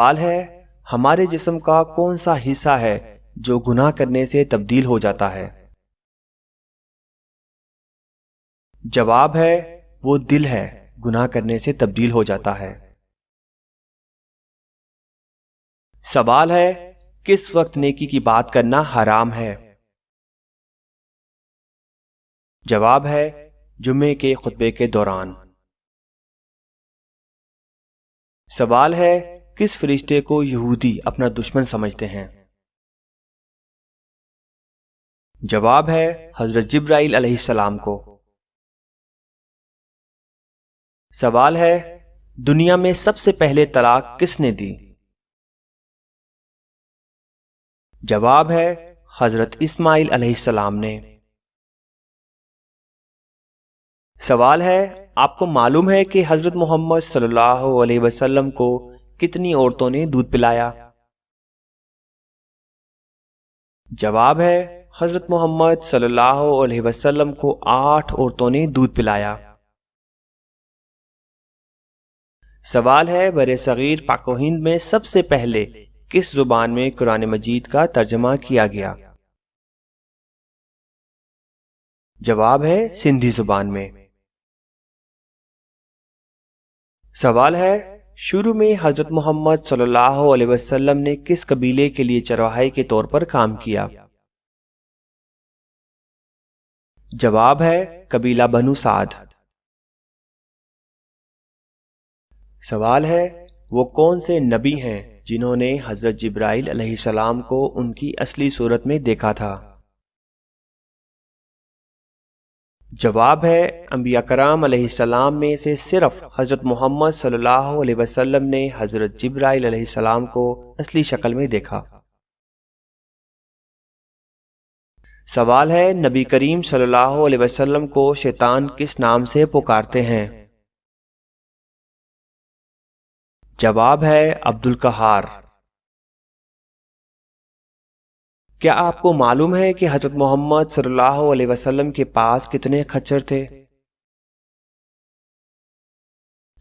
سوال ہے ہمارے جسم کا کون سا حصہ ہے جو گناہ کرنے سے تبدیل ہو جاتا ہے؟ جواب ہے وہ دل ہے، گناہ کرنے سے تبدیل ہو جاتا ہے۔ سوال ہے کس وقت نیکی کی بات کرنا حرام ہے؟ جواب ہے جمعے کے خطبے کے دوران۔ سوال ہے کس فرشتے کو یہودی اپنا دشمن سمجھتے ہیں؟ جواب ہے حضرت جبرائیل علیہ السلام کو۔ سوال ہے دنیا میں سب سے پہلے طلاق کس نے دی؟ جواب ہے حضرت اسماعیل علیہ السلام نے۔ سوال ہے آپ کو معلوم ہے کہ حضرت محمد صلی اللہ علیہ وسلم کو کتنی عورتوں نے دودھ پلایا؟ جواب ہے حضرت محمد صلی اللہ علیہ وسلم کو 8 عورتوں نے دودھ پلایا۔ سوال ہے بر صغیر پاک و ہند میں سب سے پہلے کس زبان میں قرآن مجید کا ترجمہ کیا گیا؟ جواب ہے سندھی زبان میں۔ سوال ہے شروع میں حضرت محمد صلی اللہ علیہ وسلم نے کس قبیلے کے لیے چرواہے کے طور پر کام کیا؟ جواب ہے قبیلہ بنو سعد۔ سوال ہے وہ کون سے نبی ہیں جنہوں نے حضرت جبرائیل علیہ السلام کو ان کی اصلی صورت میں دیکھا تھا؟ جواب ہے انبیاء کرام علیہ السلام میں سے صرف حضرت محمد صلی اللہ علیہ وسلم نے حضرت جبرائیل علیہ السلام کو اصلی شکل میں دیکھا۔ سوال ہے نبی کریم صلی اللہ علیہ وسلم کو شیطان کس نام سے پکارتے ہیں؟ جواب ہے عبد القہار۔ کیا آپ کو معلوم ہے کہ حضرت محمد صلی اللہ علیہ وسلم کے پاس کتنے خچر تھے؟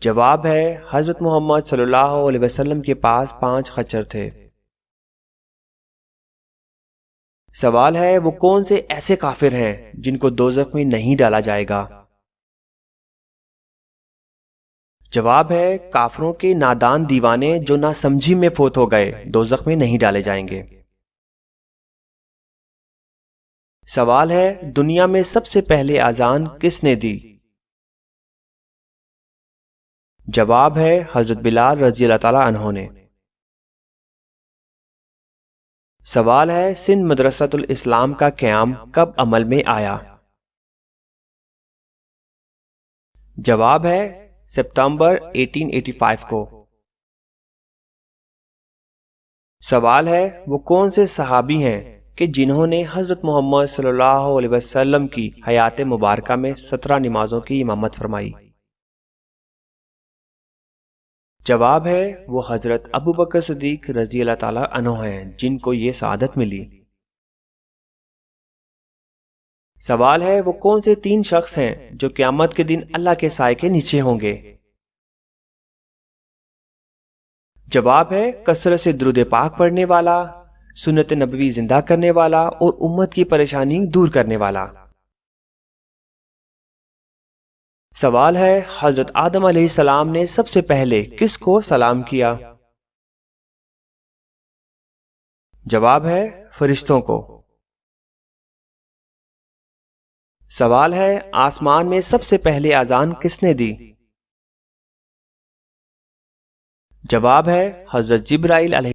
جواب ہے حضرت محمد صلی اللہ علیہ وسلم کے پاس 5 خچر تھے۔ سوال ہے وہ کون سے ایسے کافر ہیں جن کو دوزخ میں نہیں ڈالا جائے گا؟ جواب ہے کافروں کے نادان دیوانے جو نہ سمجھی میں فوت ہو گئے دوزخ میں نہیں ڈالے جائیں گے۔ سوال ہے دنیا میں سب سے پہلے اذان کس نے دی؟ جواب ہے حضرت بلال رضی اللہ تعالی عنہ نے۔ سوال ہے سندھ مدرسۃ الاسلام کا قیام کب عمل میں آیا؟ جواب ہے ستمبر 1885 کو۔ سوال ہے وہ کون سے صحابی ہیں کہ جنہوں نے حضرت محمد صلی اللہ علیہ وسلم کی حیات مبارکہ میں 17 نمازوں کی امامت فرمائی؟ جواب ہے وہ حضرت ابو بکر صدیق رضی اللہ تعالی عنہ ہیں جن کو یہ سعادت ملی۔ سوال ہے وہ کون سے 3 شخص ہیں جو قیامت کے دن اللہ کے سائے کے نیچے ہوں گے؟ جواب ہے کثرت سے درود پاک پڑھنے والا، سنت نبوی زندہ کرنے والا اور امت کی پریشانی دور کرنے والا۔ سوال ہے حضرت آدم علیہ السلام نے سب سے پہلے کس کو سلام کیا؟ جواب ہے فرشتوں کو۔ سوال ہے آسمان میں سب سے پہلے اذان کس نے دی؟ جواب ہے حضرت جبرائیل علیہ